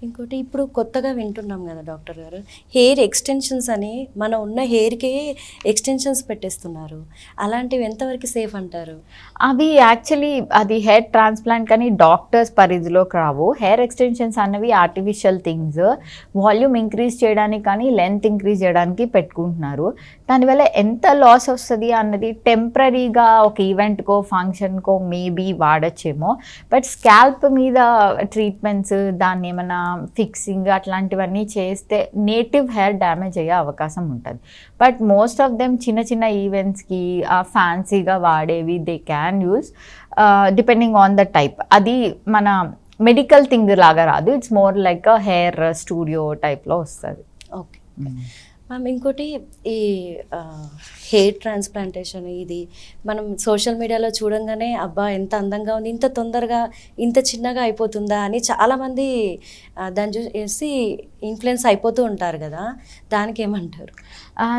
ఇంకోటి ఇప్పుడు కొత్తగా వింటున్నాం కదా డాక్టర్ గారు, హెయిర్ ఎక్స్టెన్షన్స్ అని మన ఉన్న హెయిర్కే ఎక్స్టెన్షన్స్ పెట్టేస్తున్నారు. అలాంటివి ఎంతవరకు సేఫ్ అంటారు? అవి యాక్చువల్లీ అది హెయిర్ ట్రాన్స్ప్లాంట్ కానీ డాక్టర్స్ పరిధిలోకి రావు. హెయిర్ ఎక్స్టెన్షన్స్ అన్నవి ఆర్టిఫిషియల్ థింగ్స్. వాల్యూమ్ ఇంక్రీజ్ చేయడానికి కానీ లెంత్ ఇంక్రీజ్ చేయడానికి పెట్టుకుంటున్నారు. దానివల్ల ఎంత లాస్ వస్తుంది అన్నది టెంపరీగా ఒక ఈవెంట్కో ఫంక్షన్కో మేబీ వాడచ్చేమో. బట్ స్కాల్ప్ మీద ట్రీట్మెంట్స్, దాన్ని ఏమైనా ఫిక్సింగ్ అట్లాంటివన్నీ చేస్తే నేటివ్ హెయిర్ డ్యామేజ్ అయ్యే అవకాశం ఉంటుంది. బట్ మోస్ట్ ఆఫ్ దెమ్ చిన్న చిన్న ఈవెంట్స్కి ఫ్యాన్సీగా వాడేవి they can use, depending on the type. అది మన మెడికల్ థింగ్ లాగా రాదు, it's more like a hair studio టైప్లో వస్తుంది. ఓకే మ్యామ్, ఇంకోటి ఈ హెయిర్ ట్రాన్స్ప్లాంటేషన్ ఇది మనం సోషల్ మీడియాలో చూడంగానే అబ్బా ఎంత అందంగా ఉంది, ఇంత తొందరగా ఇంత చిన్నగా అయిపోతుందా అని చాలామంది దాన్ని చూసి ఇన్ఫ్లుయెన్స్ అయిపోతూ ఉంటారు కదా, దానికి ఏమంటారు?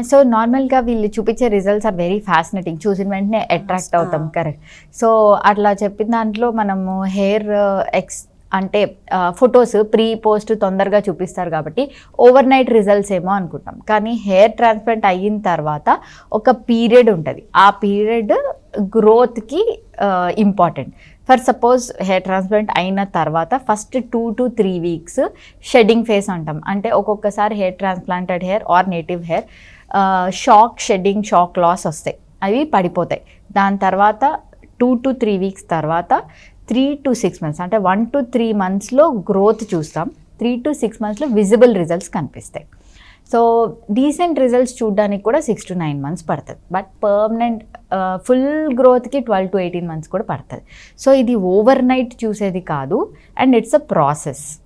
సో నార్మల్గా వీళ్ళు చూపించే రిజల్ట్స్ ఆర్ వెరీ ఫ్యాసినేటింగ్, చూసిన వెంటనే అట్రాక్ట్ అవుతాం. కరెక్ట్. సో అట్లా చెప్పిన దాంట్లో మనము హెయిర్ అంటే ఫొటోస్ ప్రీ పోస్ట్ తొందరగా చూపిస్తారు కాబట్టి ఓవర్ నైట్ రిజల్ట్స్ ఏమో అనుకుంటాం. కానీ హెయిర్ ట్రాన్స్ప్లాంట్ అయిన తర్వాత ఒక పీరియడ్ ఉంటుంది, ఆ పీరియడ్ గ్రోత్కి important. For suppose hair transplant అయిన తర్వాత first 2 to 3 weeks shedding phase అంటాం. అంటే ఒక్కొక్కసారి hair transplanted hair are native hair shedding, shock loss వస్తాయి, అవి పడిపోతాయి. దాని తర్వాత 2 to 3 weeks తర్వాత 3 to 6 months అంటే 1 to 3 monthsలో గ్రోత్ చూస్తాం. 3 to 6 monthsలో విజిబుల్ రిజల్ట్స్ కనిపిస్తాయి. సో డీసెంట్ రిజల్ట్స్ చూడడానికి కూడా 6 to 9 months పడుతుంది. బట్ పర్మనెంట్ ఫుల్ గ్రోత్కి 12 to 18 months కూడా పడుతుంది. సో ఇది ఓవర్ నైట్ చూసేది కాదు, అండ్ ఇట్స్ అ ప్రాసెస్.